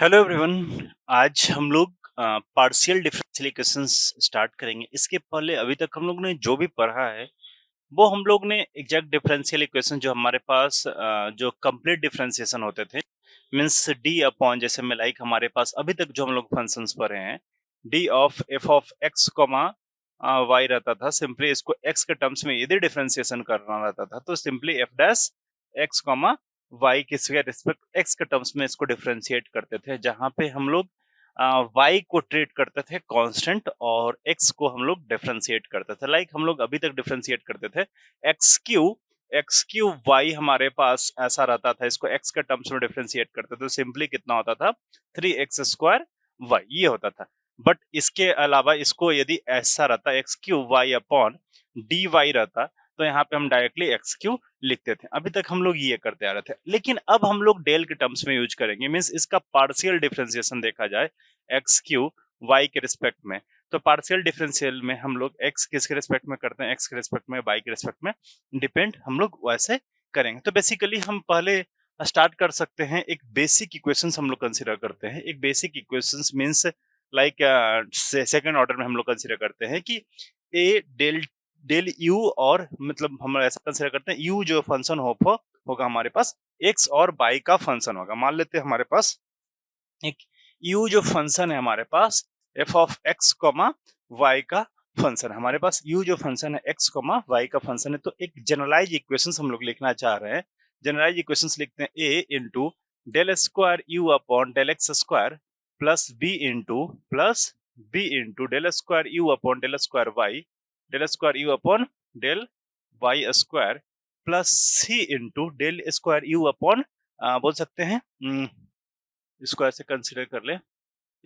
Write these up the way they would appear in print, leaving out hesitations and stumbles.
Hello everyone. आज हम लोग पार्शियल डिफरेंशियल इक्वेशंस स्टार्ट करेंगे। इसके पहले अभी तक हम लोग ने जो भी पढ़ा है वो हम लोग ने एग्जैक्ट डिफरेंशियल इक्वेशन जो हमारे पास जो कंप्लीट डिफरेंशिएशन होते थे मींस डी अपॉन जैसे में लाइक हमारे पास अभी तक जो हम लोग फंक्शंस पढ़े हैं D of F of X comma Y रहता था। सिंपली इसको एक्स के टर्म्स में यदि डिफरेंशिएशन करना रहता था तो simply F dash X comma Y के रिस्पेक्ट एक्स के टर्म्स में इसको डिफरेंशिएट करते थे, जहां पे हम लोग वाई को ट्रीट करते थे कांस्टेंट और एक्स को हम लोग डिफरेंशिएट करते थे। लाइक हम लोग अभी तक डिफरेंशिएट करते थे एक्स क्यू वाई हमारे पास ऐसा रहता था, इसको एक्स के टर्म्स में डिफरेंशिएट करते थे तो सिंपली कितना होता था 3x² वाई ये होता था। बट इसके अलावा इसको यदि ऐसा रहता X Q Y upon D Y रहता तो यहाँ पे हम डायरेक्टली एक्स क्यू लिखते थे। अभी तक हम लोग ये करते आ रहे थे, लेकिन अब हम लोग डेल के टर्म्स में यूज करेंगे। मींस इसका पार्शियल डिफरेंशिएशन देखा जाए एक्स क्यू वाई के रिस्पेक्ट में, तो पार्शियल डिफरेंशियल में हम लोग एक्स किसके रिस्पेक्ट में करते हैं, एक्स के रिस्पेक्ट में वाई के रिस्पेक्ट में डिपेंड हम लोग वैसे करेंगे। तो बेसिकली हम पहले स्टार्ट कर सकते हैं, एक बेसिक इक्वेशंस हम लोग कंसीडर करते हैं। एक basic equations means like second order में हम लोग कंसीडर करते हैं कि ए डेल डेल यू, और मतलब हम ऐसा कंसीडर करते हैं यू जो फंक्शन होगा हमारे पास एक्स और वाई का फंक्शन होगा। मान लेते हैं हमारे पास एक यू जो फंक्शन है हमारे पास F of X comma Y का फंक्शन है हमारे पास। यू जो फंक्शन है एक्स कॉमा वाई का फंक्शन है, तो एक जनरलाइज इक्वेशंस हम लोग लिखना चाह रहे हैं। जनरलाइज इक्वेशंस लिखते हैं A into del square you upon del x square plus B into del square you upon del square you upon del Y square plus C into del square you upon बोल सकते हैं इसको ऐसे consider कर ले,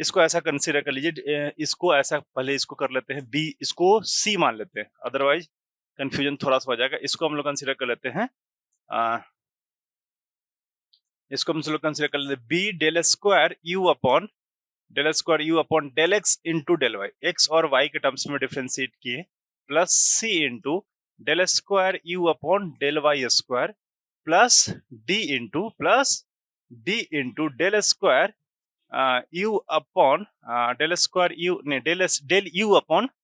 इसको ऐसा consider कर लीजिए, इसको ऐसा पहले इसको कर लेते हैं बी, इसको सी मान लेते हैं, अदरवाइज कंफ्यूजन थोड़ा सा हो जाएगा। इसको हम लोग कंसीडर कर लेते हैं इसको हम लोग कंसीडर कर लेते हैं B del square you upon del x into del Y, X और वाई के टर्म्स में डिफ्रेंशिएट किए, plus C into del square you upon del Y square plus D into del square you upon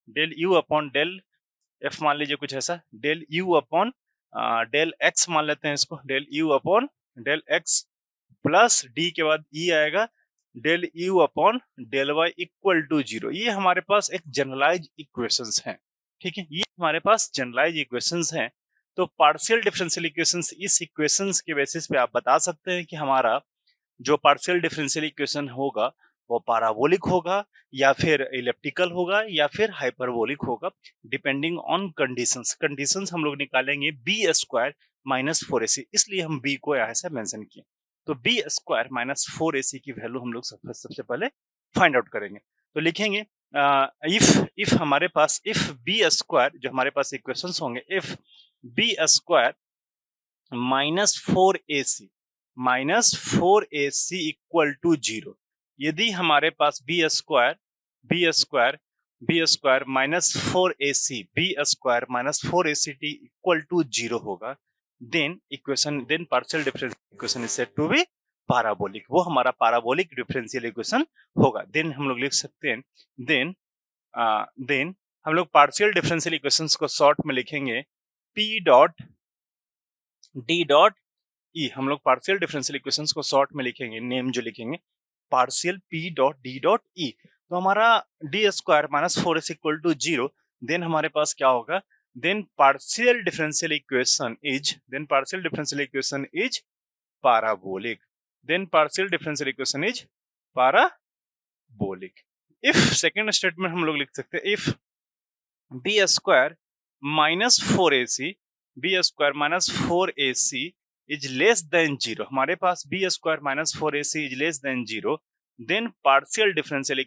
del you upon del F मान लीजिए कुछ ऐसा, del you upon del X मान लेते हैं इसको, del you upon del x plus D के बाद ई आएगा del you upon del Y equal to 0। ये हमारे पास एक जनरलाइज इक्वेशंस हैं, ठीक है, ये हमारे पास जनरलाइज इक्वेशंस हैं। तो पार्शियल डिफरेंशियल इक्वेशंस, इस इक्वेशंस के बेसिस पे आप बता सकते हैं कि हमारा जो पार्शियल डिफरेंशियल इक्वेशन होगा वो पाराबोलिक होगा या फिर इलिप्टिकल होगा या फिर हाइपरबोलिक होगा, डिपेंडिंग ऑन कंडीशंस। कंडीशंस हम लोग निकालेंगे बी स्क्वायर माइनस 4ac, इसलिए हम बी को यहाँ से मेंशन किए। तो बी स्क्वायर माइनस 4ac की वैल्यू हम लोग सबसे पहले फाइंड आउट करेंगे। तो लिखेंगे इफ हमारे पास इफ बी स्क्वायर, जो हमारे पास इक्वेशंस होंगे, if B square minus four A C equal to 0, यदि हमारे पास B square minus 4ac equal to 0 होगा, then partial differential equation is said to be parabolic, वो हमारा पाराबोलिक डिफरेंशियल इक्वेशन होगा। देन हम लोग लिख सकते हैं देन हम लोग पार्शियल डिफरेंशियल इक्वेशंस को शॉर्ट में लिखेंगे P dot D dot E. हम लोग पार्शियल डिफरेंशियल इक्वेशंस को शॉर्ट में लिखेंगे, नेम जो लिखेंगे partial P dot D dot E. तो हमारा D square minus 4ac equal to 0, then हमारे पास क्या होगा, then partial differential equation is parabolic, if second statement हम लोग लिख सकते हैं if B square minus 4ac is less than 0, हमारे पास B square minus 4ac is less than 0, then partial differential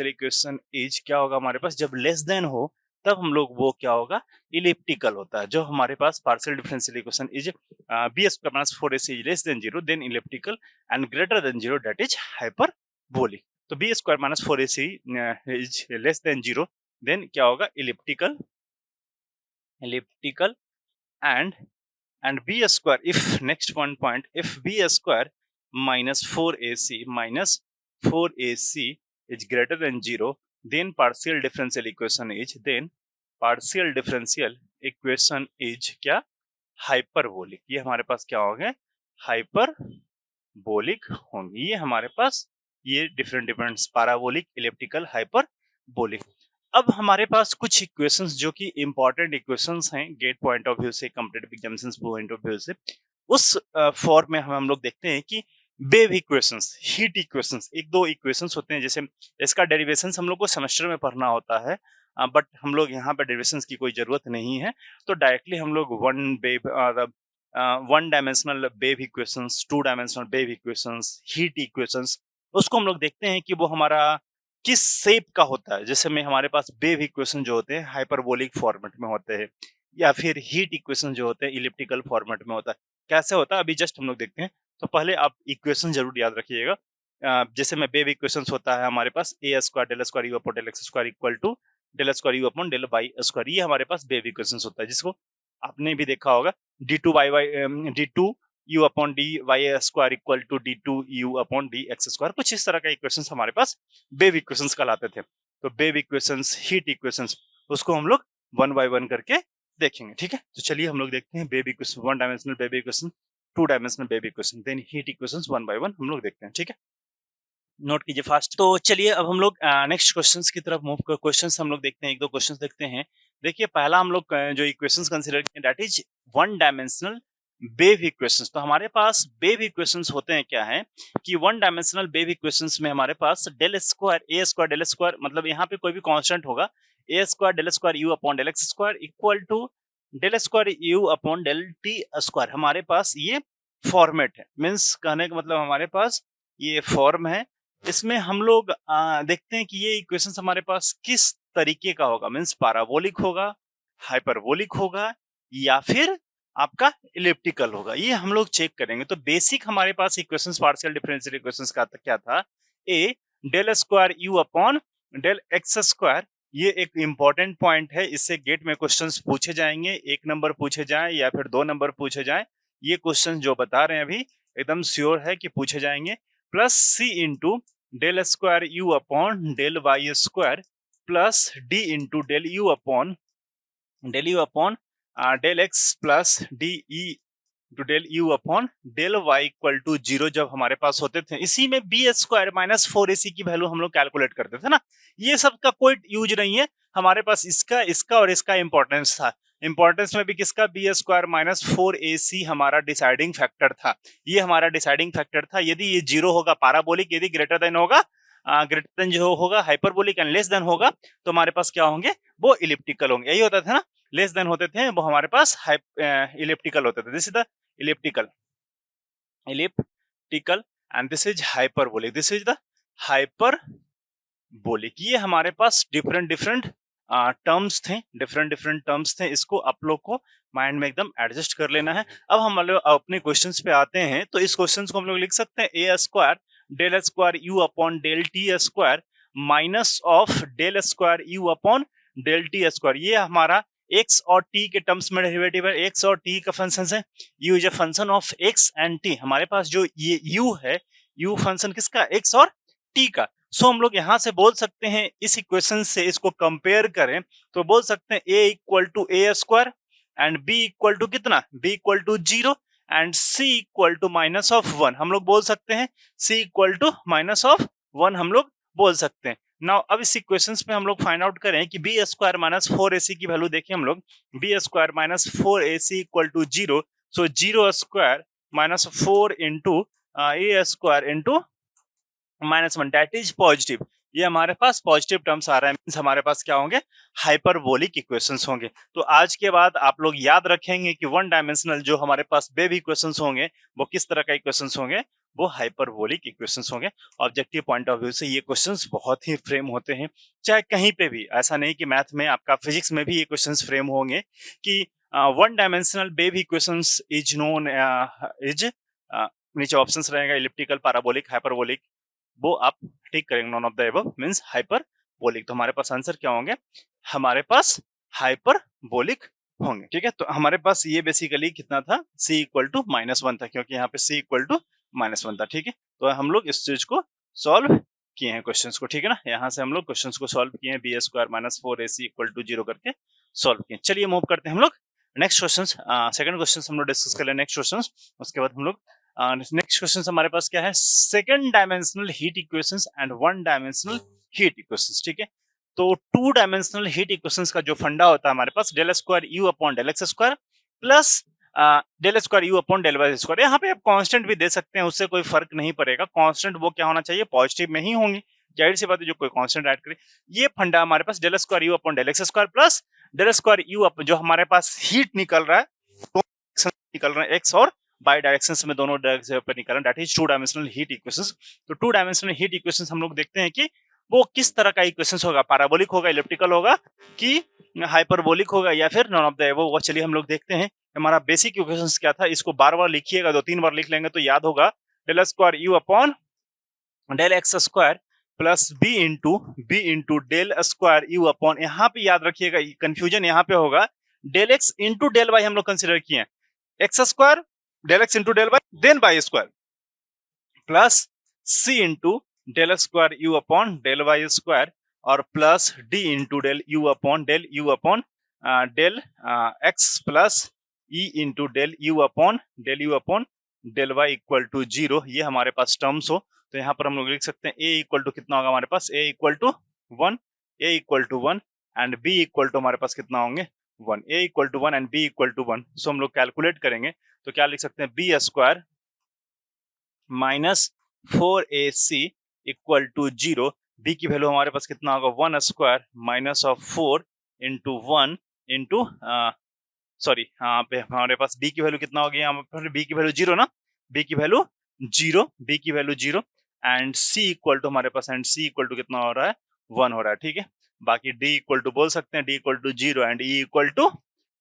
equation is क्या होगा हमारे पास, जब लेस देन हो तब हम लोग वो क्या होगा, इलिप्टिकल होता है। जो हमारे पास partial differential equation is B square minus 4ac is less than 0, then elliptical and greater than 0, that is hyperbolic. तो B square minus 4ac is less than 0, then क्या होगा, elliptical and b square, if next one point, if b square minus 4ac minus 4ac is greater than 0, then partial differential equation is क्या? Hyperbolic. ये हमारे पास क्या होंगे? Hyperbolic होंगे। ये हमारे पास ये डिफरेंट पैराबोलिक, इलिप्टिकल, हाइपरबोलिक। अब हमारे पास कुछ इक्वेशंस जो कि इंपॉर्टेंट इक्वेशंस हैं गेट पॉइंट ऑफ व्यू से, competitive examinations point of view से, उस फॉर्म में हम लोग देखते हैं कि वेव इक्वेशंस, हीट इक्वेशंस, एक दो इक्वेशंस होते हैं। जैसे इसका डेरिवेशंस हम लोग को सेमेस्टर में पढ़ना होता है, बट हम लोग यहाँ पे डेरिवेशंस की कोई जरूरत नहीं है। तो डायरेक्टली हम लोग one dimensional wave equations, to dimensional wave equations, heat equations, उसको हम लोग देखते हैं कि वो हमारा किस शेप का होता है। जैसे में हमारे पास वेव इक्वेशन जो होते हैं हाइपरबोलिक फॉर्मेट में होते हैं, या फिर हीट इक्वेशन जो होते हैं इलिप्टिकल फॉर्मेट में होता है। कैसे होता है अभी जस्ट हम लोग देखते हैं। तो पहले आप इक्वेशन जरूर याद रखिएगा। जैसे में वेव इक्वेशन होता है हमारे पास A square del square you upon del x square equal to del square you upon del Y square. ये हमारे पास वेव इक्वेशन होता है, जिसको आपने भी देखा होगा D two U upon D Y square equal to D two U upon D X square. कुछ इस तरह का इक्वेशंस हमारे पास वेव इक्वेशंस कहलाते थे। तो वेव इक्वेशंस, हीट इक्वेशंस, उसको हम लोग वन बाय वन करके देखेंगे। ठीक है, तो चलिए हम लोग देखते हैं wave equation, one dimensional wave equation, two dimensional wave equation, then heat equations, one by one हम लोग देखते हैं। ठीक है, नोट कीजिए फास्ट। तो चलिए अब हम लोग नेक्स्ट क्वेश्चंस की तरफ मूव कर, क्वेश्चंस हम लोग देखते हैं, एक दो क्वेश्चंस देखते हैं। देखिए पहला हम लोग जो इक्वेशंस कंसीडर करें that is one dimensional wave equations. तो हमारे पास वेव इक्वेशंस होते हैं क्या है कि वन डायमेंशनल वेव इक्वेशंस में हमारे पास del square A square del square, मतलब यहाँ पे कोई भी कांस्टेंट होगा, A square del square you upon del x square equal to del square you upon del T square. हमारे पास ये फॉर्मेट है, मीन्स कहने का मतलब हमारे पास ये फॉर्म है। इसमें हम लोग देखते हैं कि ये इक्वेशंस हमारे पास किस तरीके का होगा, मीन्स पैराबोलिक होगा, हाइपरबोलिक होगा, या फिर आपका इलिप्टिकल होगा। ये हम लोग चेक करेंगे। तो बेसिक हमारे पास इक्वेशंस, पार्शियल डिफरेंशियल इक्वेशंस का क्या था? A del square you upon del x square. ये एक इंपॉर्टेंट पॉइंट है, इससे गेट में क्वेश्चंस पूछे जाएंगे, एक नंबर पूछे जाए या फिर दो नंबर पूछे जाए। ये क्वेश्चन जो बता रहे हैं अभी एकदम श्योर है कि पूछे जाएंगे। Plus C into del square you upon del Y square plus D into del you upon del x plus D E two del you upon del Y equal to 0 जब हमारे पास होते थे। इसी में बी स्क्वायर माइनस 4ac की value हम लोग calculate करते थे ना। ये सब का कोई यूज नहीं है हमारे पास, इसका इसका और इसका इंपॉर्टेंस था। इंपॉर्टेंस में भी किसका? बी स्क्वायर माइनस 4ac हमारा डिसाइडिंग फैक्टर था। ये हमारा डिसाइडिंग फैक्टर था। यदि ये 0 होगा पैराबोलिक, यदि ग्रेटर देन होगा ग्रेटर देन जो होगा हाइपरबोलिक, एंड लेस देन होगा तो हमारे पास क्या होंगे? वो इलिप्टिकल होंगे। यही होता था ना, लेस देन होते थे वो हमारे पास इलिप्टिकल होते थे। This is the elliptical and this is hyperbolic, this is the hyperbolic। ये हमारे पास डिफरेंट टर्म्स थे, डिफरेंट टर्म्स थे। इसको आप लोग को माइंड में एकदम एडजस्ट कर लेना है। अब हम लोग अपने क्वेश्चंस पे आते हैं। तो इस क्वेश्चंस को हम लोग लिख सकते हैं A square del square you upon del T square minus of del square you upon del T square. ये हमारा x और t के टर्म्स में डेरिवेटिव है, x और t का फंक्शन है। u is a function of x and t। हमारे पास जो ये u है, u फंक्शन किसका? x और t का। सो हम लोग यहाँ से बोल सकते हैं, इस इक्वेशन से इसको कंपेयर करें तो बोल सकते हैं a equal to A square and b equal to कितना? b equal to 0 and c equal to minus of 1। हम लोग बोल सकते हैं c equal to minus of 1 हम लोग बोल सकते हैं। नाउ अब इस इक्वेशंस पे हम लोग फाइंड आउट करें कि बी स्क्वायर माइनस 4ac की वैल्यू देखिए हम लोग, B square minus 4ac equal to 0। So 0 square minus 4 into A square into minus 1 that is positive. ये हमारे पास पॉजिटिव टर्म्स आ रहा है, मींस हमारे पास क्या होंगे? हाइपरबोलिक इक्वेशंस होंगे। तो आज के बाद आप लोग याद रखेंगे कि वन डायमेंशनल जो हमारे पास वेव इक्वेशंस होंगे वो किस तरह का इक्वेशंस होंगे? वो हाइपरबोलिक इक्वेशंस होंगे। ऑब्जेक्टिव पॉइंट ऑफ व्यू से ये क्वेश्चंस बहुत ही फ्रेम होते हैं, चाहे कहीं पे भी। ऐसा नहीं कि मैथ में, आपका फिजिक्स में भी ये क्वेश्चंस फ्रेम होंगे कि one dimensional wave equations is known is नीचे ऑप्शंस रहेगा इलिप्टिकल, पैराबोलिक, हाइपरबोलिक। वो आप ठीक करेंगे, none of the above means hyperbolic. तो हमारे पास आंसर क्या होंगे? हमारे पास हाइपरबोलिक होंगे। ठीक है, तो हमारे पास ये बेसिकली कितना था? c इक्वल टू -1 था, क्योंकि यहाँ पे c इक्वल टू -1 था, ठीक है। तो हम लोग इस चीज को सॉल्व किए हैं क्वेश्चंस को, ठीक है ना। यहाँ से हम लोग क्वेश्चंस को सॉल्व किए हैं, B square minus 4ac equal to 0 करके सॉल्व किए। चलिए मूव करते हैं हम लोग नेक्स्ट क्वेश्चन। सेकंड क्वेश्चन हम लोग डिस्कस कर लें नेक्स्ट क्वेश्चन, उसके बाद हम लोग नेक्स्ट क्वेश्चन हमारे पास क्या है, second dimensional heat equations and one dimensional heat equations, ठीक है। तो टू डायमेंशनल हीट इक्वेशंस का जो फंडा होता है हमारे पास, del square you upon del x square plus del square you upon del Y square. यहाँ पे आप कांस्टेंट भी दे सकते हैं, उससे कोई फर्क नहीं पड़ेगा। कांस्टेंट वो क्या होना चाहिए, पॉजिटिव में ही होंगे, जाहिर सी बात है, जो कोई कांस्टेंट ऐड करे। ये फंडा हमारे पास del square you upon del x square plus del square you upon जो हमारे पास हीट निकल रहा है, तो निकल रहा है एक्स और बाई डायरेक्शन में, दोनों डायरेक्शन पे निकल रहा है, that is two dimensional heat equations. तो टू डायमेंशनल हीट इक्वेशंस हम लोग देखते हैं कि वो किस तरह का इक्वेशंस होगा, पैराबोलिक होगा, इलिप्टिकल होगा कि हाइपरबोलिक होगा या फिर नॉन ऑफ द एबव। वो चलिए हम लोग देखते हैं। हमारा बेसिक इक्वेशंस क्या था, इसको बार बार लिखिएगा, 2-3 बार लिख लेंगे तो याद होगा। Del square you upon del x square plus B into del square you upon, यहाँ पे याद रखिएगा, कंफ्यूजन यहाँ पे होगा, del x into del y हम लोग कंसिडर किए, x square del x into del y then y square plus C into del square you upon del Y square और plus D into del you upon del x plus e into del you upon del Y equal to 0। ये हमारे पास terms हो, तो यहाँ पर हम लोग लिख सकते हैं ए इक्वल टू कितना होगा हमारे पास, a equal to 1 and b equal to हमारे पास कितना होंगे 1, a equal to 1 and b equal to 1। So हम लोग कैलकुलेट करेंगे तो क्या लिख सकते हैं, B square minus 4ac equal to 0, b की वैल्यू हमारे पास कितना होगा 1 square minus of 4 into 1 into sorry, यहाँ पे हमारे पास बी की वैल्यू कितना होगी, यहाँ पर बी की वैल्यू 0 ना, बी की value 0 and C equal to हमारे पास, एंड सी इक्वल टू कितना हो रहा है 1 हो रहा है, ठीक है। बाकी डी इक्वल टू बोल सकते हैं, d equal to 0 and e equal to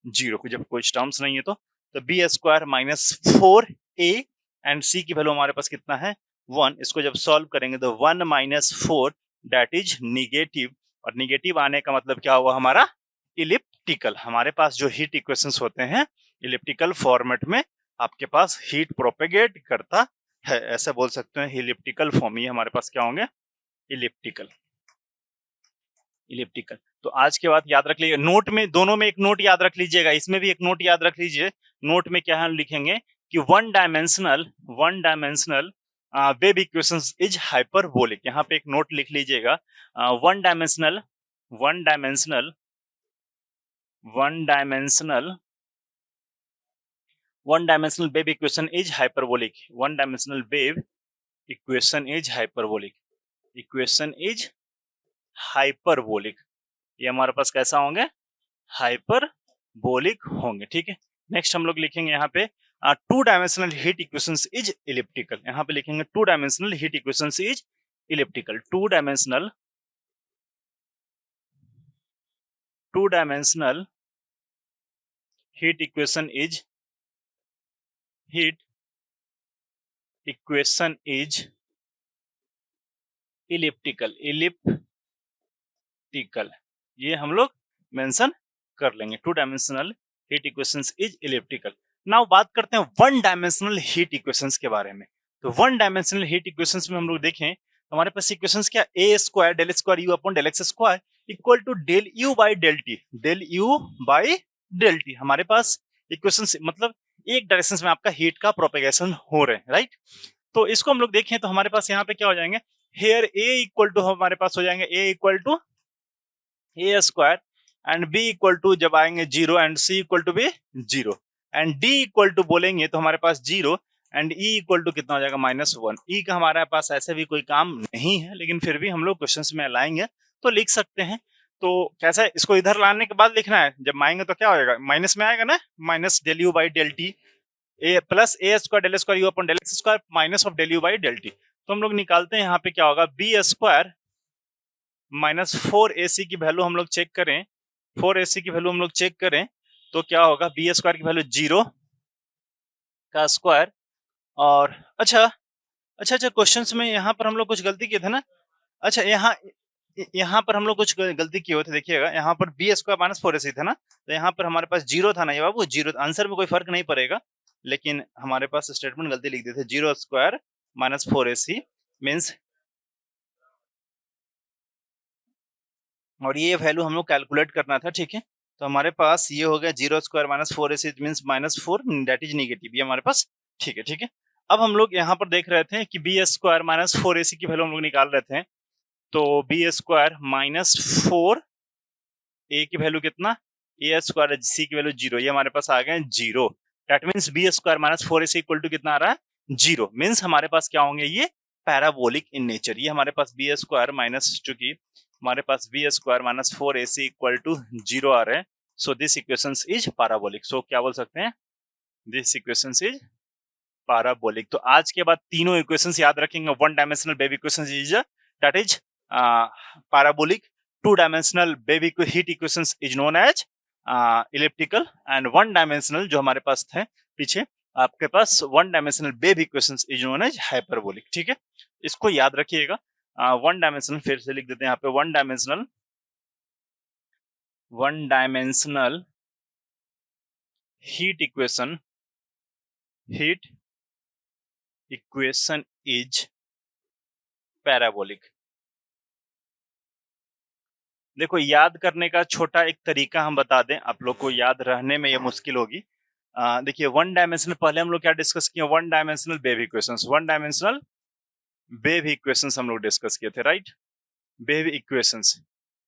0, जब कोई टर्म्स नहीं है तो B square minus 4a and c की वैल्यू हमारे पास कितना है 1। इसको जब सॉल्व करेंगे तो 1 माइनस 4 दैट इज निगेटिव, और निगेटिव आने का मतलब क्या हुआ हमारा इलिप्टिकल। हमारे पास जो हीट इक्वेशंस होते हैं इलिप्टिकल फॉर्मेट में आपके पास हीट प्रोपेगेट करता है, ऐसा बोल सकते हैं इलिप्टिकल फॉर्म। ये हमारे पास क्या होंगे इलिप्टिकल। तो आज के बाद याद रख लीजिए, नोट में दोनों में एक नोट याद रख लीजिएगा, इसमें भी एक नोट याद रख लीजिए। नोट में क्या हम लिखेंगे कि one dimensional wave equations is hyperbolic. यहाँ पे एक नोट लिख लीजिएगा, one dimensional wave equation is hyperbolic, one dimensional wave equation is hyperbolic. ये हमारे पास कैसा होंगे हाइपरबोलिक होंगे, ठीक है। नेक्स्ट हम लोग लिखेंगे यहाँ पे two dimensional heat equations is elliptical. यहाँ पे लिखेंगे two dimensional heat equations is elliptical. Two dimensional heat equation is elliptical. ये हम लोग मेंशन कर लेंगे, two dimensional heat equations is elliptical. Now बात करते हैं वन डायमेंशनल हीट इक्वेशंस के बारे में। तो वन डायमेंशनल हीट इक्वेशंस में हम लोग देखें तो हमारे पास इक्वेशंस क्या, a square del square you upon del x square equal to del you by del t. हमारे पास इक्वेशंस मतलब एक डायरेक्शन में आपका हीट का प्रोपेगेशन हो रहे हैं, राइट। तो इसको हम लोग देखें तो हमारे पास यहाँ पे क्या हो जाएंगे, हेयर ए इक्वल टू हमारे पास हो जाएंगे a equal to A square and b equal to जब आएंगे 0 एंड सी इक्वल टू भी 0 एंड डी इक्वल टू बोलेंगे तो हमारे पास 0 एंड ई इक्वल टू कितना हो जाएगा -1। ई का हमारे पास ऐसे भी कोई काम नहीं है, लेकिन फिर भी हम लोग क्वेश्चंस में लाएंगे तो लिख सकते हैं। तो कैसा है, इसको इधर लाने के बाद लिखना है, जब आएंगे तो क्या होगा, माइनस में आएगा ना, minus del you by del T A plus A square del square you upon del x square minus of del you by del T. तो हम लोग निकालते हैं यहाँ पे क्या होगा, बी स्क्वायर माइनस 4ac की वैल्यू हम लोग चेक करें, 4ac की वैल्यू हम लोग चेक करें तो क्या होगा, बी स्क्वायर की वैल्यू 0 का स्क्वायर। और अच्छा क्वेश्चंस में यहाँ पर हम लोग कुछ गलती किए थे ना। अच्छा यहाँ पर हम लोग कुछ गलती किए थे, देखिएगा यहाँ पर बी स्क्वायर माइनस 4ac था ना, तो यहाँ पर हमारे पास 0 था ना ये बाबू, 0 आंसर में कोई फर्क नहीं पड़ेगा, लेकिन हमारे पास स्टेटमेंट गलती लिख दिए थे, 0 स्क्वायर माइनस 4ac मीन्स, और ये वैल्यू हम लोग कैलकुलेट करना था, ठीक है। तो हमारे पास ये हो गया 0 square minus 4ac means minus 4, that is negative, ये हमारे पास ठीक है, ठीक है। अब हम लोग यहाँ पर देख रहे थे कि बी स्क्वायर माइनस 4ac की वैल्यू हम लोग निकाल रहे थे, तो बी स्क्वायर माइनस 4, ए की वैल्यू कितना, ए स्क्वायर, सी की वैल्यू 0, ये हमारे पास आ गए 0। That means B square minus 4ac equal to कितना आ रहा है, 0। मीन्स हमारे पास क्या होंगे, ये पैराबोलिक इन नेचर। ये हमारे पास बी स्क्वायर माइनस, चूंकि हमारे पास B square minus 4ac equal to 0 आ रहे हैं, so this equation is parabolic. सो क्या बोल सकते हैं, दिस इक्वेशन इज पैराबोलिक। तो आज के बाद तीनों इक्वेशंस याद रखेंगे। One dimensional wave equations is, that is parabolic. Two dimensional wave heat equations is known as elliptical, and one dimensional जो हमारे पास थे पीछे, आपके पास one dimensional wave equations is known as hyperbolic, ठीक है। इसको याद रखिएगा। वन डायमेंशनल फिर से लिख देते हैं यहाँ पे, one dimensional heat equation is parabolic. देखो, याद करने का छोटा एक तरीका हम बता दें, आप लोग को याद रहने में ये मुश्किल होगी। देखिए, वन डायमेंशनल पहले हम लोग क्या डिस्कस किए, one dimensional wave equations, one dimensional wave equations हम लोग डिस्कस किए थे, राइट। वेव इक्वेशंस,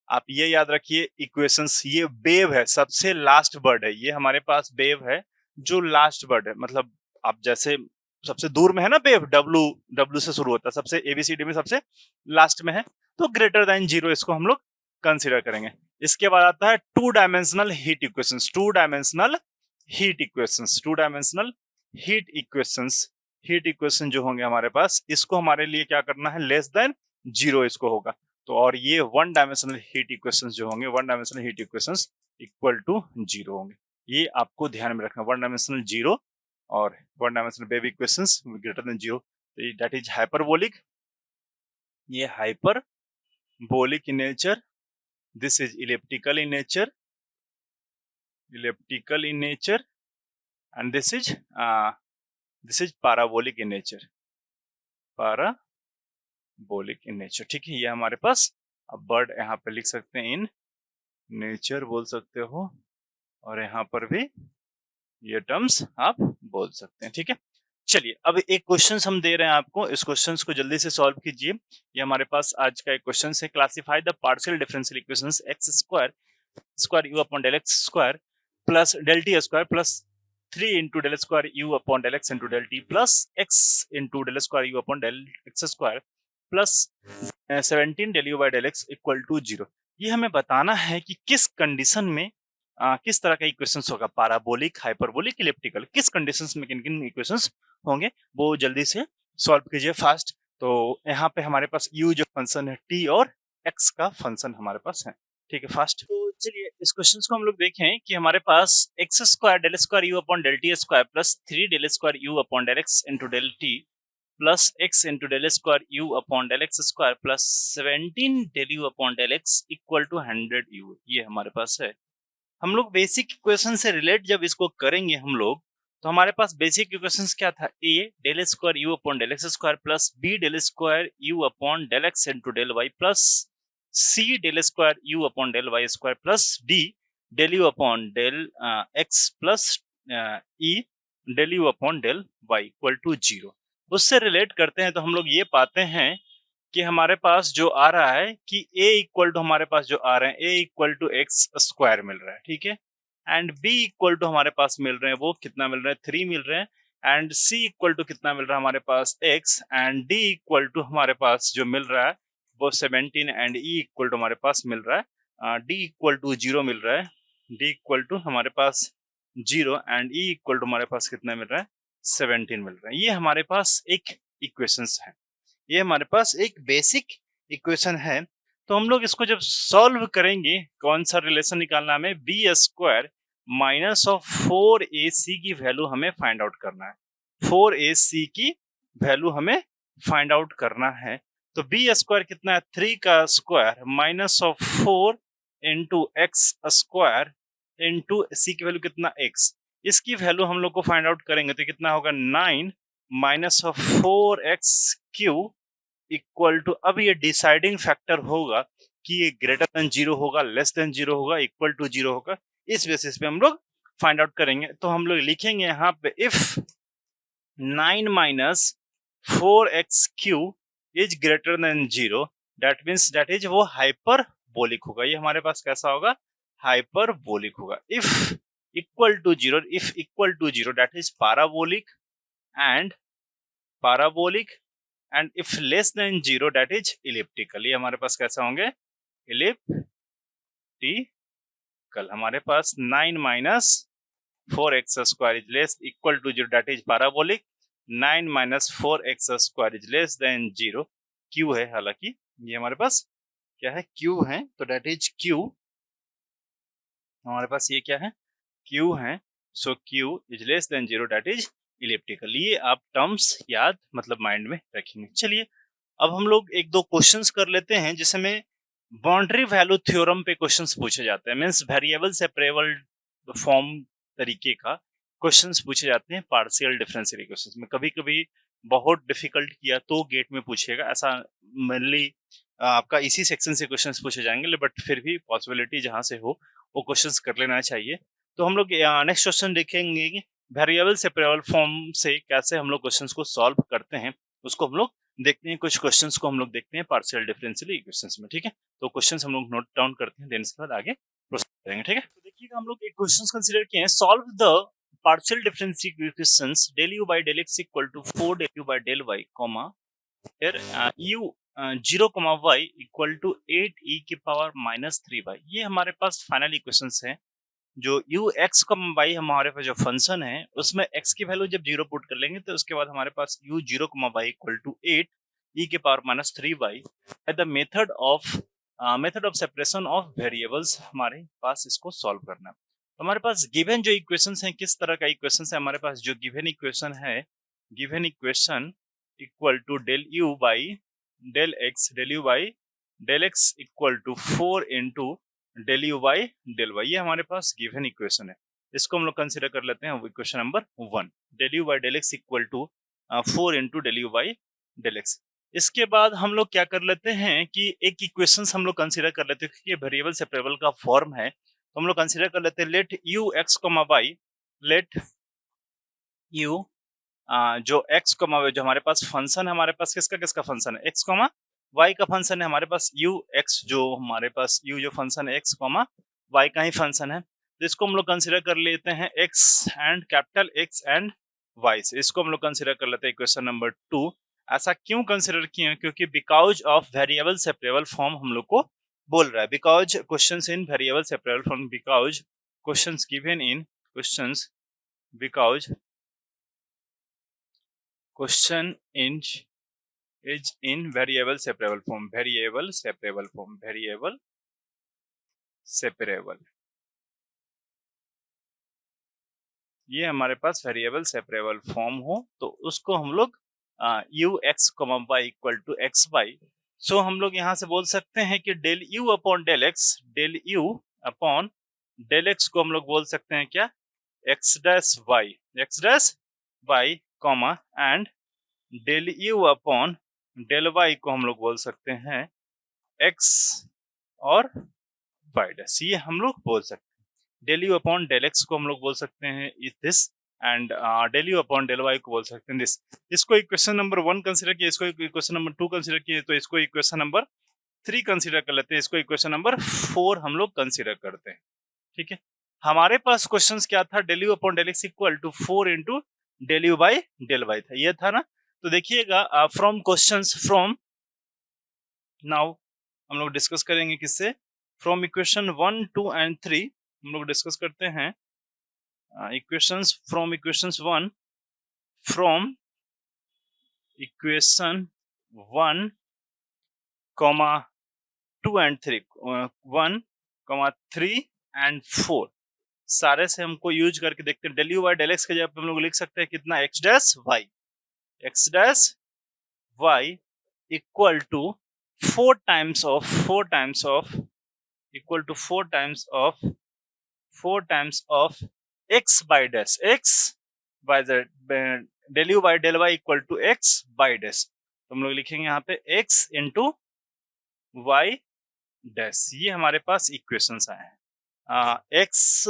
आप ये याद रखिए, इक्वेशंस, ये वेव है, सबसे लास्ट वर्ड है, ये हमारे पास वेव है जो लास्ट वर्ड है। मतलब आप जैसे सबसे दूर में है ना वेव, डब्लू, डब्लू से शुरू होता है, सबसे एबीसीडी में सबसे लास्ट में है, तो ग्रेटर देन 0 इसको हम लोग कंसिडर करेंगे। इसके बाद आता है two dimensional heat equations, two dimensional heat equations, two dimensional heat equations, heat equation जो होंगे हमारे पास, इसको हमारे लिए क्या करना है, लेस देन 0 इसको होगा। तो और ये वन डायमेंशनल हीट इक्वेशंस जो होंगे, one dimensional heat equations equal to 0 होंगे। ये आपको ध्यान में रखना, वन डायमेंशनल 0 और one dimensional wave equations greater than 0, that is hyperbolic. ये hyperbolic in nature, this is elliptical in nature, elliptical in nature, and this is parabolic in nature, parabolic in nature, ठीक है। ये हमारे पास, अब bird यहाँ पे लिख सकते हैं, इन नेचर बोल सकते हो, और यहाँ पर भी ये टर्म्स आप बोल सकते हैं, ठीक है। चलिए, अब एक क्वेश्चन हम दे रहे हैं आपको, इस क्वेश्चन को जल्दी से सॉल्व कीजिए। ये हमारे पास आज का एक क्वेश्चन है, classify the partial differential equations X square you upon del x square plus del T square plus 3 into del square you upon del x into del T plus x into del square you upon del x square plus 17 del you by del x equal to 0। ये हमें बताना है कि किस condition में किस तरह का इक्वेशंस होगा, पैराबोलिक, हाइपरबोलिक, इलिप्टिकल, किस कंडीशंस में किन किन इक्वेशंस होंगे, वो जल्दी से सॉल्व कीजिए फास्ट। तो यहाँ पे हमारे पास u जो फंक्शन है t और x का फंक्शन हमारे पास है, ठीक है, फास्ट। तो चलिए इस क्वेश्चन को हम लोग देखें कि हमारे पास x square del square you upon del T square plus 3 del square you upon del x into del T plus x into del square you upon del x square plus 17 del you upon del x equal to 100 u, ये हमारे पास है। हम लोग basic equation से relate जब इसको करेंगे हम लोग, तो हमारे पास बेसिक इक्वेशंस क्या था, a del square you upon del x square plus b del square you upon del x into del Y plus c del square you upon del Y square plus d del you upon del x plus e del you upon del Y equal to 0। उससे relate करते हैं तो हम लोग ये पाते हैं कि हमारे पास जो आ रहा है कि a इक्वल टू, हमारे पास जो आ रहे हैं a equal to x square मिल रहा है, ठीक है, एंड b इक्वल टू हमारे पास मिल रहे हैं, वो कितना मिल रहा है, 3 मिल रहे हैं, एंड c इक्वल टू कितना मिल रहा है हमारे पास x, and d equal to हमारे पास जो मिल रहा है वो 17, एंड e इक्वल टू हमारे पास मिल रहा है d इक्वल टू 0 मिल रहा है, d इक्वल टू हमारे पास 0, एंड e इक्वल टू हमारे पास कितना मिल रहा है, 17 मिल रहा है। ये हमारे पास एक इक्वेशंस है, ये हमारे पास एक बेसिक इक्वेशन है। तो हम लोग इसको जब सॉल्व करेंगे, कौन सा रिलेशन निकालना, हमें B square minus of 4ac की वैल्यू हमें फाइंड आउट करना है, 4ac की वैल्यू हमें फाइंड आउट करना है। तो बी स्क्वायर कितना है, 3 का square minus of 4 into x square into c की वैल्यू कितना, x, इसकी वैल्यू हम लोग को फाइंड आउट करेंगे तो कितना होगा 9 minus of 4x³ equal to, अब ये डिसाइडिंग फैक्टर होगा कि ये ग्रेटर देन 0 होगा, लेस देन 0 होगा, इक्वल टू 0 होगा। इस बेसिस पे हम लोग फाइंड आउट करेंगे। तो हम लोग लिखेंगे यहाँ पे इफ 9 माइनस 4x³ is greater than 0, that means that is वो हाइपरबोलिक होगा। ये हमारे पास कैसा होगा? हाइपरबोलिक होगा। If equal to 0, if equal to 0 that is parabolic and parabolic, and if less than 0 that is elliptical. ये हमारे पास कैसे होंगे? इलिप्टिकल। हमारे पास 9 माइनस 4x² is less equal to 0 that is parabolic, 9 माइनस 4x² is less than 0, Q है। हालांकि ये हमारे पास क्या है? क्यू है। तो दैट इज क्यू, हमारे पास ये क्या है? क्यू है। So q is less than 0 that is elliptical. ये आप टर्म्स याद मतलब माइंड में रखेंगे। चलिए अब हम लोग एक दो क्वेश्चंस कर लेते हैं जिसमें बाउंड्री वैल्यू थ्योरम पे क्वेश्चंस पूछे जाते हैं, मींस वेरिएबल सेपरेबल फॉर्म तरीके का क्वेश्चंस पूछे जाते हैं पार्शियल डिफरेंशियल इक्वेशंस में। कभी कभी बहुत डिफिकल्ट किया तो गेट में पूछेगा, ऐसा मेनली आपका इसी सेक्शन से क्वेश्चंस पूछे जाएंगे, बट फिर भी पॉसिबिलिटी जहां से हो वो क्वेश्चंस कर लेना चाहिए। तो हम लोग नेक्स्ट क्वेश्चन देखेंगे कि वेरिएबल सेपरेबल फॉर्म से कैसे हम लोग क्वेश्चंस को सॉल्व करते हैं, उसको हम लोग देखते हैं। कुछ क्वेश्चंस को हम लोग देखते हैं पार्शियल डिफरेंशियल इक्वेशंस में, ठीक है। तो क्वेश्चंस हम लोग नोट डाउन करते हैं, देन इसके बाद आगे प्रोसीड करेंगे, ठीक है। तो देखिएगा हम लोग एक क्वेश्चंस कंसीडर किए हैं। Solve the partial differential equations del u by del x equal to 4 del u by del y, here u 0, y equal to 8 e की पावर -3y। ये हमारे पास फाइनल इक्वेशंस हैं। जो u x, y हमारे पास जो फंक्शन है उसमें x की वैल्यू जब 0 पुट कर लेंगे तो उसके बाद हमारे पास u 0, y equal to 8 e के पावर -3y है the method of separation of variables. हमारे पास इसको सॉल्व करना है। तो हमारे पास गिवन जो इक्वेशंस हैं, किस तरह का इक्वेशंस है हमारे पास? जो गिवन इक्वेशन है, given equation equal to del u by del x equal to 4 into del u by del y। ये हमारे पास गिवन इक्वेशन है। इसको हम लोग कंसिडर कर लेते हैं equation number 1, del u by del x equal to 4 into del u by del x। इसके बाद हम लोग क्या कर लेते हैं कि एक इक्वेशंस हम लोग कंसिडर कर लेते हैं, क्योंकि वेरिएबल सेपरेबल का फॉर्म है तो हम लोग कंसिडर कर लेते हैं let u x, y, let u जो x, y जो हमारे पास फंक्शन है, हमारे पास किसका किसका फंक्शन है? x, y का फंक्शन है हमारे पास u x, जो हमारे पास u जो फंक्शन है x, y का ही फंक्शन है। तो इसको हम लोग कंसिडर कर लेते हैं x and capital x and y से। इसको हम लोग कंसिडर कर लेते हैं इक्वेशन नंबर 2। ऐसा क्यों कंसिडर किए? क्योंकि because of variable separable form हम लोग को बोल रहा है। Because questions in variable separable form, because questions given in questions, because question in is in variable separable form, variable separable। ये हमारे पास वेरिएबल सेपरेबल फॉर्म हो तो उसको हम लोग u x, y equal to x y। So हम लोग यहाँ से बोल सकते हैं कि del u upon del x, del u upon del x को हम लोग बोल सकते हैं क्या? x dash y, comma, and del u upon del y को हम लोग बोल सकते हैं x और y डैश। ये हम लोग बोल सकते हैं। del u upon del x को हम लोग बोल सकते हैं is this, and del u upon del y को बोल सकते हैं दिस। इसको इक्वेशन नंबर 1 कंसीडर किया, इसको इक्वेशन नंबर 2 कंसीडर किए, तो इसको इक्वेशन नंबर 3 कंसीडर कर लेते हैं, इसको इक्वेशन नंबर 4 हम लोग कंसीडर करते हैं, ठीक है। हमारे पास क्वेश्चंस क्या था? del u upon del x equal to 4 into del u by del y था, ये था ना। तो देखिएगा फ्रॉम क्वेश्चंस, फ्रॉम नाउ हम लोग डिस्कस करेंगे किससे? फ्रॉम इक्वेशन 1, 2 एंड 3 हम लोग डिस्कस करते हैं equations from equations 1, from equation 1, 2 and 3, 1, 3 and 4 सारे से हमको यूज करके देखते हैं। del u by del x के जगह पे हम लोग लिख सकते हैं कितना? x dash y equal to 4 times of x by dash, x by del you by del Y equal to x by dash. तो हम लोग लिखेंगे यहाँ पे एक्स इंटू वाई डैश। ये हमारे पास इक्वेशंस आए हैं। X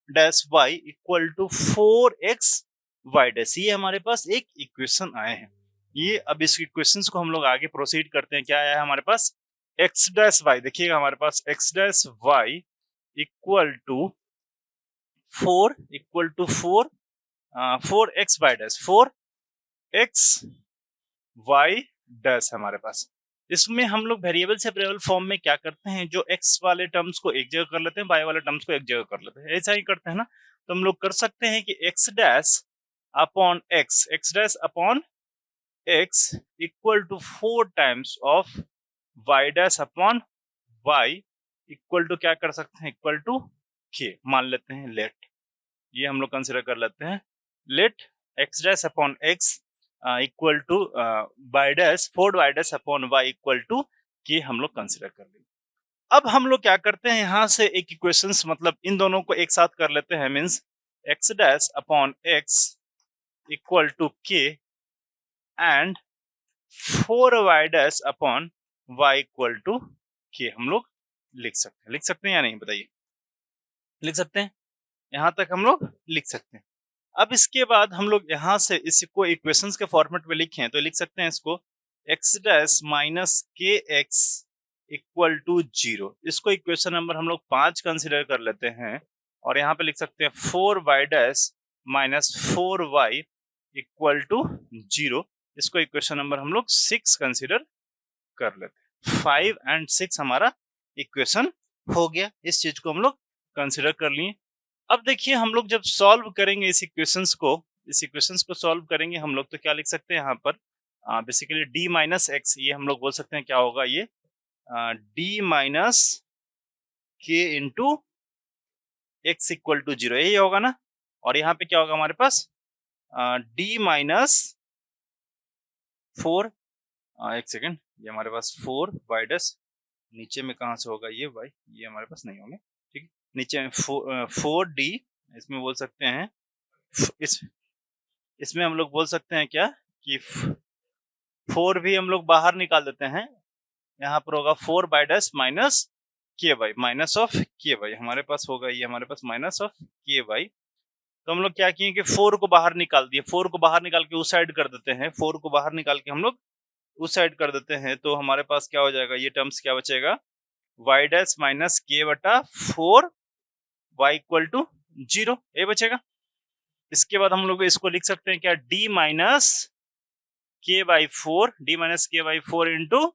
dash y equal to 4x y dash, ये हमारे पास एक इक्वेशन आए हैं। ये अब इस इक्वेशंस को हम लोग आगे प्रोसीड करते हैं। क्या आया है हमारे पास? एक्स डैश वाई, देखिएगा हमारे पास x dash y equal to 4 y dash, 4x y dash हमारे पास। इसमें हम लोग वेरिएबल से वेरिएबल फॉर्म में क्या करते हैं, जो x वाले टर्म्स को एक जगह कर लेते हैं, y वाले टर्म्स को एक जगह कर लेते हैं, ऐसा ही करते हैं ना। तो हम लोग कर सकते हैं कि x dash upon x dash upon x equal to 4 times of y dash upon y equal to क्या कर सकते हैं, इक्वल टू k मान लेते हैं। लेट ये हम लोग कंसिडर कर लेते हैं, let x dash upon x equal to y dash 4 y dash upon y equal to के हम लोग कंसिडर कर लेंगे। अब हम लोग क्या करते हैं, यहां से एक इक्वेशंस मतलब इन दोनों को एक साथ कर लेते हैं, means x dash upon x equal to k and 4 y dash upon y equal to के हम लोग लिख सकते हैं या नहीं बताइए? लिख सकते हैं, यहां तक हम लोग लिख सकते हैं। अब इसके बाद हम लोग यहां से इसको इक्वेशंस के फॉर्मेट में लिखें तो लिख सकते हैं इसको x डैश माइनस के एक्स इक्वल टू 0। इसको इक्वेशन नंबर हम लोग 5 कंसिडर कर लेते हैं और यहाँ पे लिख सकते हैं 4 y dash minus 4 y equal to 0। इसको इक्वेशन नंबर हम लोग 6 कंसिडर कर लेते हैं। 5 एंड 6 हमारा इक्वेशन हो गया, इस चीज को हम लोग कंसिडर कर लिए। अब देखिए हम लोग जब सॉल्व करेंगे इस इक्वेशंस को सॉल्व करेंगे हम लोग, तो क्या लिख सकते हैं यहाँ पर बेसिकली d माइनस एक्स, ये हम लोग बोल सकते हैं क्या होगा, ये d माइनस के इंटू एक्स इक्वल टू 0, यही होगा ना। और यहाँ पे क्या होगा हमारे पास d माइनस 4, एक सेकेंड, ये हमारे पास 4 वाई डैश, नीचे में कहाँ से होगा ये y, ये हमारे पास नहीं होंगे, ठीक है। नीचे में 4d, इसमें बोल सकते हैं इसमें हम लोग बोल सकते हैं क्या कि 4 भी हम लोग बाहर निकाल देते हैं, यहाँ पर होगा 4 बाई डैश माइनस के वाई, माइनस ऑफ के वाई हमारे पास होगा, ये हमारे पास माइनस ऑफ के वाई। तो हम लोग क्या किए कि 4 को बाहर निकाल दिए, 4 को बाहर निकाल के उस साइड कर देते हैं, 4 को बाहर निकाल के हम लोग उस साइड कर देते हैं, तो हमारे पास क्या हो जाएगा, ये टर्म्स क्या बचेगा, वाई डैश माइनस के बटा 4 वाई इक्वल टू 0, ये बचेगा। इसके बाद हम लोग इसको लिख सकते हैं क्या, d minus k by 4, d minus k by 4 into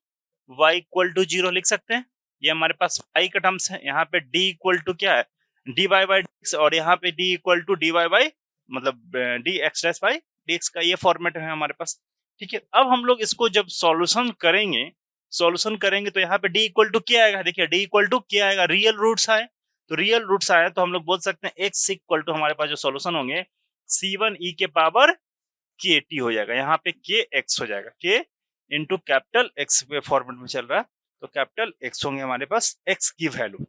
y equal to 0 लिख सकते हैं। ये हमारे पास y का टर्म्स है, यहाँ पे d इक्वल टू क्या है, dy बाई dx, और यहाँ पे d equal to dy by मतलब dx डैश बाई dx का ये फॉर्मेट है हमारे पास, ठीक है। अब हम लोग इसको जब सॉल्यूशन करेंगे तो यहाँ पे d इक्वल टू क्या आएगा, देखिए d इक्वल टू क्या आएगा, रियल रूट्स आए, तो रियल रूट्स आए तो हम लोग बोल सकते हैं x इक्वल टू हमारे पास जो सॉल्यूशन होंगे c1 e के पावर के टी हो जाएगा, यहाँ पे के एक्स हो जाएगा, के इंटू कैपिटल एक्स के फॉर्मेट में चल रहा है, तो कैपिटल एक्स होंगे हमारे पास, एक्स की वैल्यू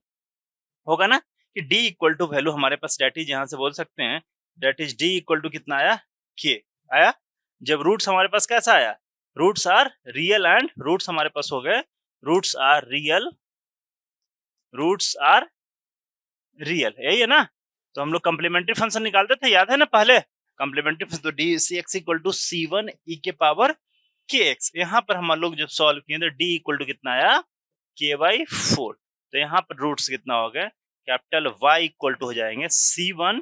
होगा ना कि d इक्वल टू वैल्यू हमारे पास डेट इज, यहाँ से बोल सकते हैं that is d equal to कितना आया, के आया। जब रूट्स हमारे पास कैसा आया, roots are real and roots हमारे पास हो गए, रूट्स आर रियल, यही है ना। तो हम लोग कम्प्लीमेंट्री फंक्शन निकालते थे, याद है ना पहले, कम्प्लीमेंट्री फंक्शन, तो d c x equal to c1 e के पावर के एक्स। यहाँ पर हम लोग जब सॉल्व किए तो d इक्वल टू कितना आया, के बाई 4, तो यहाँ पर रूट्स कितना हो गए, कैपिटल y इक्वल टू हो जाएंगे c1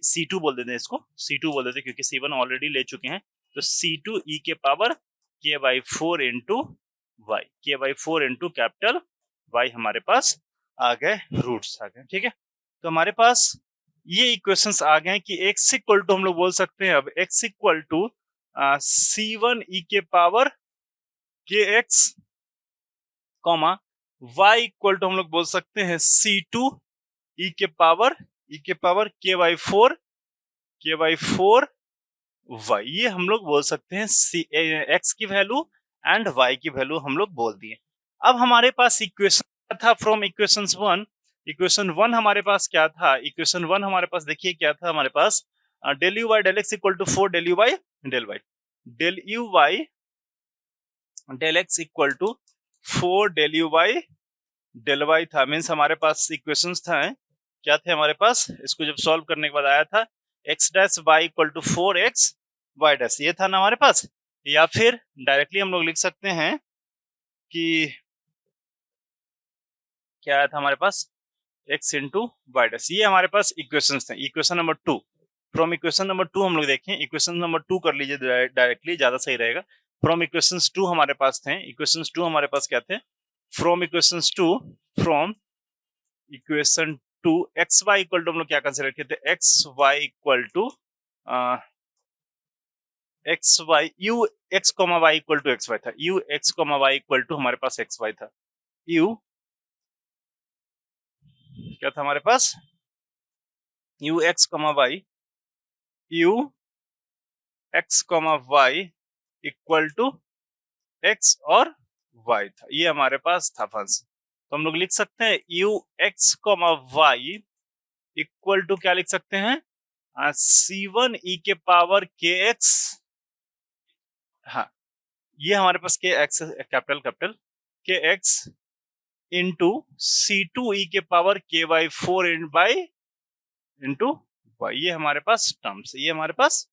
c2 बोल देते हैं, इसको c2 बोल देते हैं क्योंकि c1 ऑलरेडी ले चुके हैं, तो c2 e के पावर के बाई 4 इंटू वाई, के बाई 4 इंटू कैपिटल y हमारे पास आ गए, रूट्स आ गए, ठीक है। तो हमारे पास ये इक्वेशंस आ गए कि x इक्वल टू हम लोग बोल सकते हैं अब x equal to c1 e के power k x comma y equal to हम लोग बोल सकते हैं c2 e के पावर के बाई 4 y, ये हम लोग बोल सकते हैं x की वैल्यू एंड y की वैल्यू हम लोग बोल दिए। अब हमारे पास इक्वेशन था फ्रॉम इक्वेशंस 1, इक्वेशन 1 हमारे पास क्या था? इक्वेशन 1 हमारे पास देखिए क्या था हमारे पास, del you by del x equal to 4 del you by del y. Del you by del x equal to 4 del you by del y था। मीन्स हमारे पास इक्वेशंस था, क्या थे हमारे पास? इसको जब सॉल्व करने के बाद आया था x dash y equal to 4x y dash, ये था ना हमारे पास। या फिर डायरेक्टली हम लोग लिख सकते हैं कि क्या आया था हमारे पास, x इंटू वाई डैश। ये हमारे पास इक्वेशंस थे। Equation number 2, from equation number 2 हम लोग देखें, इक्वेशन नंबर 2 कर लीजिए डायरेक्टली, ज्यादा सही रहेगा। फ्रॉम इक्वेशंस 2 हमारे पास थे, इक्वेशंस 2 हमारे पास क्या थे? From equations 2, from equation 2 x y equal to हम लोग क्या कंसिडर किए थे? X y equal to x y u x comma y equal to x y था। U x comma y equal to हमारे पास एक्स वाई था। U क्या था हमारे पास? U x comma y, u x comma y equal to x और y था। ये हमारे पास था फंक्शन। तो हम लोग लिख सकते हैं u x comma y equal to क्या लिख सकते हैं? C1 e के पावर के एक्स, हाँ ये हमारे पास के x capital capital k x into C2 e के पावर के y 4 in by into y. ये हमारे पास टर्म्स, ये हमारे पास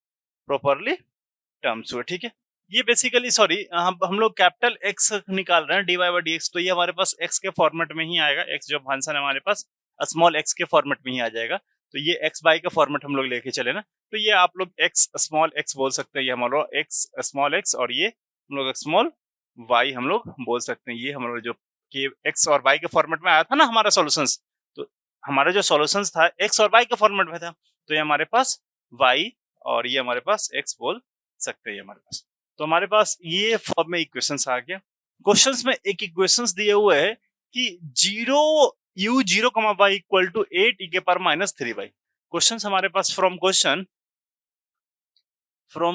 प्रॉपरली टर्म्स हुए, ठीक है। ये बेसिकली सॉरी हम लोग कैपिटल एक्स निकाल रहे हैं d y by d x, तो ये हमारे पास एक्स के फॉर्मेट में ही आएगा। एक्स जो फंक्शन है हमारे पास स्मॉल एक्स के फॉर्मेट में ही आ जाएगा। तो ये एक्स बाई का फॉर्मेट हम लोग लेके चले ना, तो ये आप लोग एक्स स्मॉल एक्स बोल सकते हैं, ये हम लोग एक्स स्मॉल एक्स, और ये हम लोग स्मॉल वाई हम लोग बोल सकते हैं। ये हम लोग जो के एक्स और वाई के फॉर्मेट में आया था ना हमारा सॉल्यूशंस, तो हमारा जो सॉल्यूशंस था एक्स और वाई के फॉर्मेट में था, तो ये हमारे पास वाई और ये हमारे पास एक्स बोल सकते हैं हमारे पास। तो हमारे पास ये फॉर्म में इक्वेशंस आ गया। क्वेश्चंस में एक इक्वेशंस दिए हुए है कि 0 u 0 y equal to 8 e के पावर माइनस 3 y। क्वेश्चंस हमारे पास फ्रॉम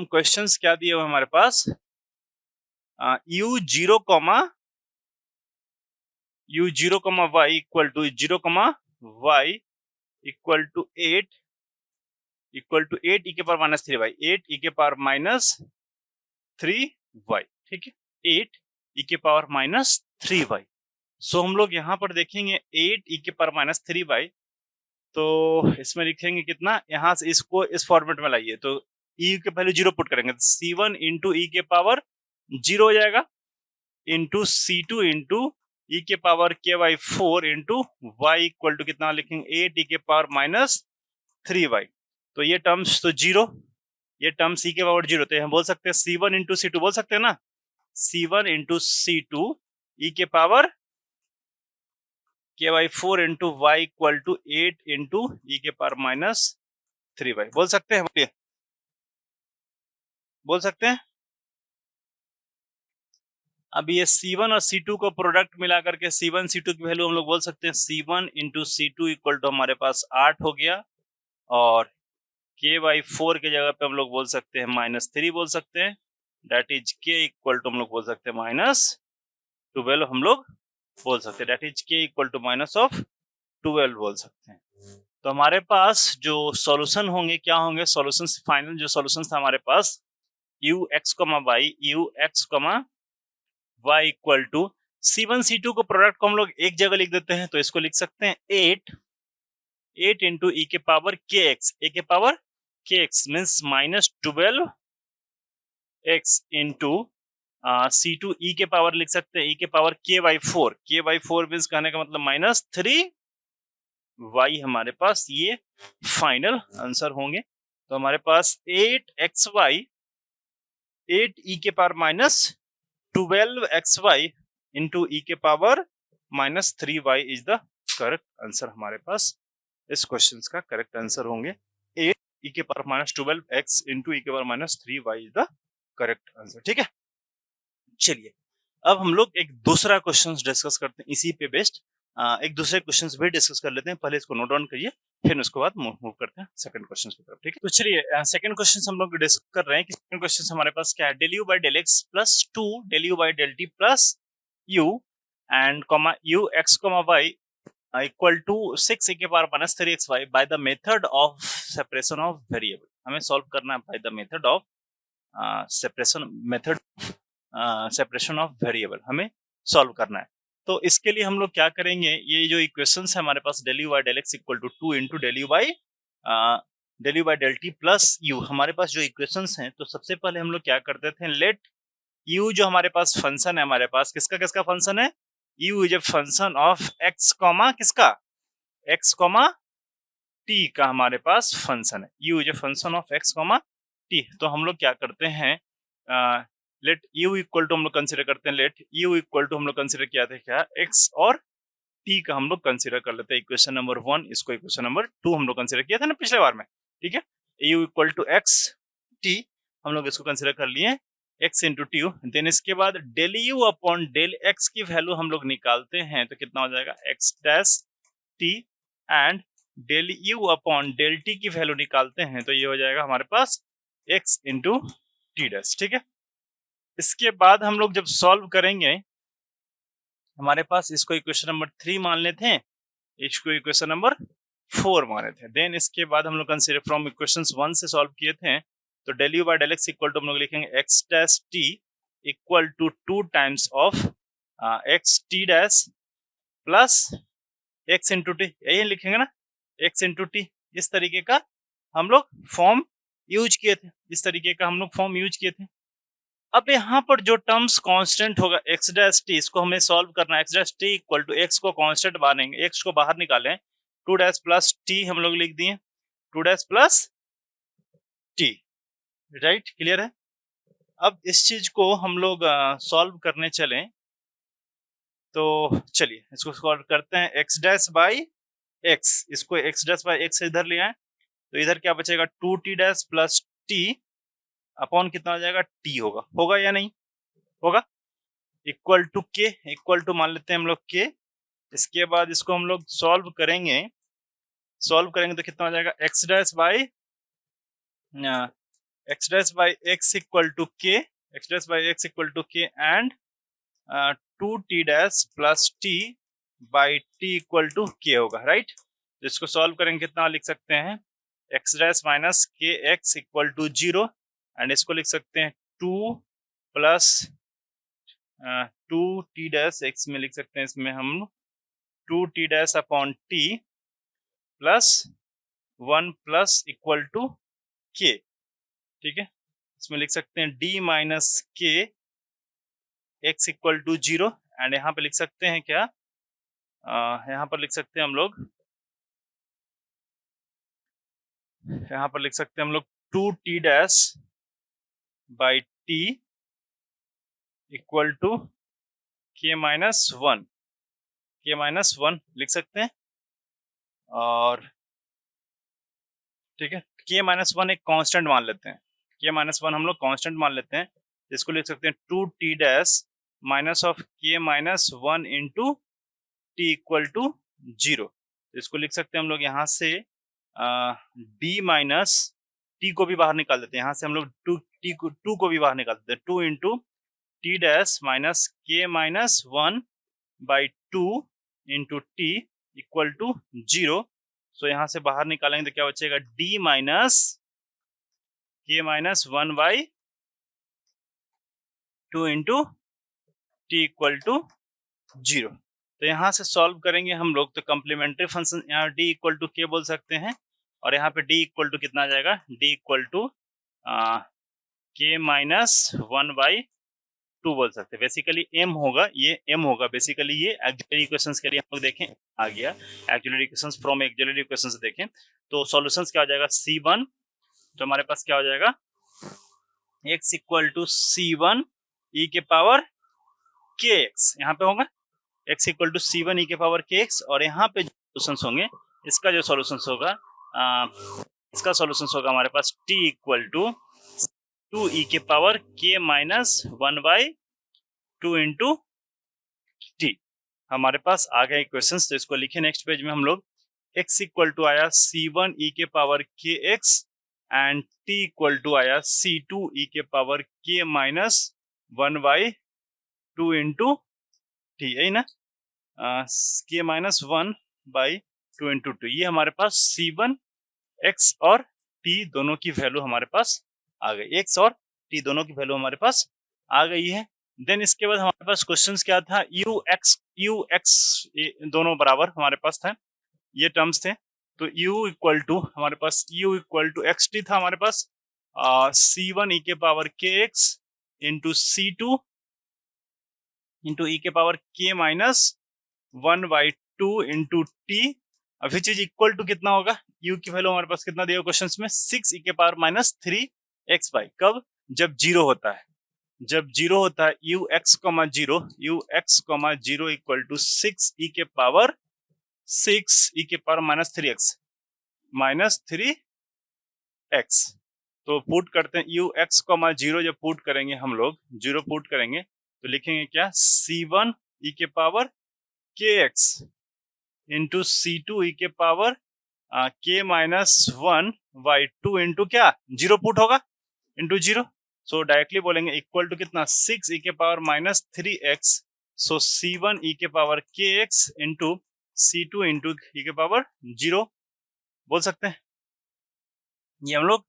क्वेश्चंस क्या दिए हुए हमारे पास? u 0 y equal to 0 y equal to 8 e के पावर माइनस 3 y, 8 e के पावर माइनस 3y, ठीक है, 8 e के पावर माइनस 3y। सो हम लोग यहाँ पर देखेंगे 8 e के पावर माइनस 3y, तो इसमें लिखेंगे कितना, यहाँ से इसको इस फॉर्मेट में लाइए, तो e के पहले 0 पुट करेंगे तो C1 इंटू ई के पावर 0 हो जाएगा, इंटू C2 इंटू ई के पावर के y 4 into y equal to कितना लिखेंगे 8 e के पावर माइनस 3y। तो ये टर्म्स तो 0, ये टर्म c के पावर 0, तो हम बोल सकते हैं C1 इंटू C2 बोल सकते हैं ना, C1 इंटू C2 ई के पावर के y 4 into y equal to 8 into e के पावर माइनस 3y बोल सकते हैं, बोल सकते हैं। अब ये C1 और C2 को प्रोडक्ट मिला करके C1 C2 की वैल्यू हम लोग बोल सकते हैं C1 into C2 equal to हमारे पास 8 हो गया, और के वाई 4 के जगह पे हम लोग बोल सकते हैं -3 बोल सकते हैं, डेट इज के इक्वल टू हम लोग बोल सकते हैं -12 हम लोग बोल सकते हैं, डेट इज के इक्वल टू -12 बोल सकते हैं। तो हमारे पास जो सॉल्यूशन होंगे क्या होंगे? सॉल्यूशंस फाइनल जो सॉल्यूशंस था हमारे पास u x y equal to C1 C2 को प्रोडक्ट को हम लोग एक जगह लिख देते हैं, तो इसको लिख सकते हैं 8 इंटू ई के पावर के एक्स, ए के power k x means -12 x into C2 ई के पावर लिख सकते हैं ई के पावर के वाई 4 मीन्स कहने का मतलब -3 y हमारे पास ये फाइनल आंसर होंगे। तो हमारे पास 8xy 8 e के पावर -12xy इंटू ई के power -3y is the correct answer. हमारे पास इस क्वेश्चन का करेक्ट आंसर होंगे 8 e के पावर -12x इंटू ई के power -3y is the correct answer, ठीक है। चलिए अब हम लोग एक दूसरा क्वेश्चन डिस्कस करते हैं, इसी पे बेस्ड एक दूसरे क्वेश्चंस भी डिस्कस कर लेते हैं। पहले इसको नोट डाउन करिए, फिर उसके बाद मूव करते हैं सेकंड क्वेश्चन की तरफ, ठीक है। तो चलिए सेकंड क्वेश्चन हम लोग डिस्कस कर रहे हैं कि सेकंड क्वेश्चन हमारे पास क्या है, del you by del x plus 2 del you by del T plus u and comma u x comma y equal to 6 e के power minus 3xy by the method of separation of variable. हमें solve करना है by the method of separation of variable हमें solve करना है। तो इसके लिए हम लोग क्या करेंगे, ये जो इक्वेशंस है हमारे पास del u by del x equal to 2 into del u by del t plus u, हमारे पास जो इक्वेशंस हैं, तो सबसे पहले हम लोग क्या करते थे, लेट u जो हमारे पास फंक्शन है, हमारे पास किसका किसका फंक्शन है, u is a function of x comma किसका, x कॉमा t का हमारे पास फंक्शन है, u is a function of x comma t। तो हम लोग क्या करते हैं, लेट u इक्वल टू हम लोग कंसीडर करते हैं, लेट u इक्वल टू हम लोग कंसीडर किया था क्या, x और t का हम लोग कंसीडर कर लेते हैं इक्वेशन नंबर 1, इसको इक्वेशन नंबर 2 हम लोग कंसीडर किया था ना पिछले बार में, ठीक है। u equal to x t हम लोग इसको कंसीडर कर लिए x इंटू टी, देन इसके बाद del u upon del x की वैल्यू हम लोग निकालते हैं, तो कितना हो जाएगा x dash t, and del u upon del t की वैल्यू निकालते हैं, तो ये हो जाएगा हमारे पास x इंटू टी डैश, ठीक है। इसके बाद हम लोग जब सॉल्व करेंगे, हमारे पास इसको इक्वेशन नंबर 3 मान लेते हैं, इसको इक्वेशन नंबर 4 माने थे। देन इसके बाद हम लोग कंसीडर फ्रॉम इक्वेशंस 1 से सॉल्व किए थे, तो del u by del x equal to हम लोग लिखेंगे x dash t equal to 2 times of x t dash plus x into t, यही लिखेंगे ना, x इंटू टी। इस तरीके का हम लोग फॉर्म यूज किए थे, इस तरीके का हम लोग फॉर्म यूज किए थे। अब यहाँ पर जो टर्म्स कांस्टेंट होगा x डैश t, इसको हमें सॉल्व करना है। x dash t equal to x को कांस्टेंट मानेंगे, x को बाहर निकालें, 2 डैश प्लस t हम लोग लिख दिए, 2 dash plus t, right, clear है। अब इस चीज को हम लोग सॉल्व करने चलें, तो चलिए इसको सॉल्व करते हैं। x डैश बाई x, इसको x डैश बाई x इधर ले आए, तो इधर क्या बचेगा, 2t dash plus t upon कितना हो जाएगा, t होगा या नहीं होगा, इक्वल टू के, इक्वल टू मान लेते हैं हम लोग के। इसके बाद इसको हम लोग सॉल्व करेंगे तो कितना हो जाएगा, x dash by x equal to k, x dash by x equal to k and 2t dash plus t by t equal to k होगा, राइट। तो इसको सॉल्व करेंगे, कितना लिख सकते हैं, x डैश माइनस के एक्स इक्वल टू 0, एंड इसको लिख सकते हैं 2 प्लस 2t डैश x में लिख सकते हैं, इसमें हम 2t dash upon t plus 1 plus equal to k, ठीक है। इसमें लिख सकते हैं d minus k x equal to 0, and यहाँ पे लिख सकते हैं क्या, यहाँ पर लिख सकते हैं हम लोग, यहाँ पर लिख सकते हैं हम लोग 2t dash by t equal to k minus 1 लिख सकते हैं, और ठीक है, k माइनस 1 एक कांस्टेंट मान लेते हैं, k माइनस 1 हम लोग कांस्टेंट मान लेते हैं, इसको लिख सकते हैं 2t dash minus of k minus 1 into t equal to 0। इसको लिख सकते हैं हम लोग यहाँ से d माइनस t को भी बाहर निकाल देते हैं, यहाँ से हम लोग 2 को भी बाहर निकाल देते हैं, 2 into t dash minus k minus 1 by 2 into t equal to 0। So यहाँ से बाहर निकालेंगे तो क्या बचेगा, d minus k minus 1 by 2 into t equal to 0। तो यहाँ से सॉल्व करेंगे हम लोग, तो कम्प्लीमेंट्री फंक्शन यहाँ d इक्वल टू के बोल सकते हैं, और यहाँ पे d इक्वल टू कितना आ जाएगा, d इक्वल टू के माइनस 1 बाई 2 बोल सकते हैं। बेसिकली m होगा, ये m होगा बेसिकली, ये एक्सिलरी इक्वेशंस के लिए हम लोग देखें आ गया, axillary equations from axillary equations से देखें तो सॉल्यूशंस क्या हो जाएगा, c1, तो हमारे पास क्या हो जाएगा, x equal to c1 e के पावर kx, यहाँ पे होगा x equal to c1 e के पावर kx, और यहाँ पे जो सॉल्यूशंस होंगे, इसका जो सॉल्यूशंस होगा, इसका सॉल्यूशंस होगा हमारे पास t इक्वल टू 2 e के power k minus 1 by 2 into T. हमारे पास आ गए इक्वेशंस, तो इसको लिखे नेक्स्ट पेज में हम लोग, x इक्वल टू आया c1 e के power kx and t equal to आया c2 e के power k minus 1 by 2 into t, यही ना, k माइनस 1 बाई 2 इंटू 2। ये हमारे पास C1 x और t दोनों की वैल्यू हमारे पास आ गई, x और t दोनों की वैल्यू हमारे पास आ गई है। देन इसके बाद हमारे पास क्वेश्चंस क्या था, ux दोनों बराबर हमारे पास था, ये टर्म्स थे। तो u इक्वल टू हमारे पास u equal to x t था हमारे पास c1 e के power kx into c2 into e के power k minus 1/2 into t, अभी चीज इक्वल टू कितना होगा, u की वैल्यू हमारे पास कितना दिया क्वेश्चंस में 6 e के पावर माइनस 3 x बाई, कब, जब जीरो होता है, जब जीरो होता है u x comma zero equal to 6 e के पावर माइनस 3 x। तो पुट करते हैं u x कॉमा जीरो, जब पुट करेंगे हम लोग जीरो पुट करेंगे तो लिखेंगे क्या, c1 e के power kx into c2 e के पावर k माइनस 1/2 इंटू क्या, जीरो पुट होगा इंटू जीरो, सो डायरेक्टली बोलेंगे इक्वल टू कितना 6 e के पावर माइनस 3x, सो c1 e के power kx into c2 into e के पावर जीरो बोल सकते हैं ये हम लोग।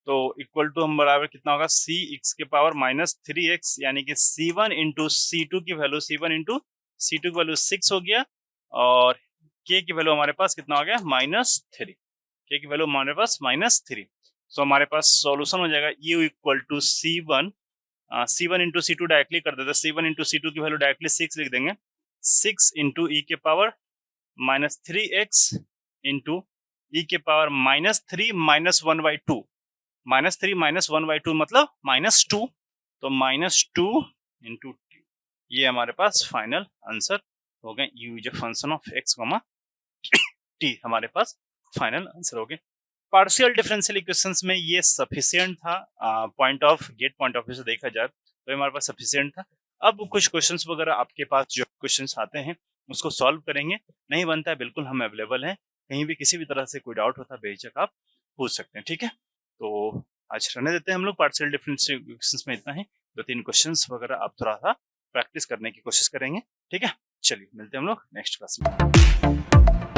तो इक्वल टू हम बराबर कितना होगा, c x के पावर माइनस 3x, यानी कि c1 इंटू c2 की वैल्यू की वैल्यू 6 हो गया, और k की वैल्यू हमारे पास कितना हो गया, -3, k की वैल्यू हमारे पास -3। सो हमारे पास सॉल्यूशन हो जाएगा u equal to c1 into c2 directly कर देते, c1 इंटू c2 की वैल्यू डायरेक्टली 6 लिख देंगे, 6 इंटू e के पावर -3x इंटू e के पावर -3 माइनस 1/2, -3 माइनस 1/2 मतलब -2, तो -2 इंटू टी, ये हमारे पास फाइनल आंसर हो गए, u is a function of x, T हमारे पास फाइनल आंसर हो गए। पार्शियल डिफरेंशियल इक्वेशंस में ये सफिशिएंट था, पॉइंट ऑफ व्यू से देखा जाए तो हमारे पास सफिशिएंट था। अब कुछ क्वेश्चंस वगैरह आपके पास जो क्वेश्चंस आते हैं उसको सॉल्व करेंगे, नहीं बनता है बिल्कुल हम अवेलेबल हैं, कहीं भी किसी भी तरह से कोई डाउट होता है बेझिझक आप पूछ सकते हैं, ठीक है। तो आज रहने देते हैं हम लोग, पार्शियल डिफरेंशियल इक्वेशंस में इतना ही, 2-3 क्वेश्चंस वगैरह आप थोड़ा सा प्रैक्टिस करने की कोशिश करेंगे, ठीक है। चलिए मिलते हैं हम लोग नेक्स्ट क्लास में।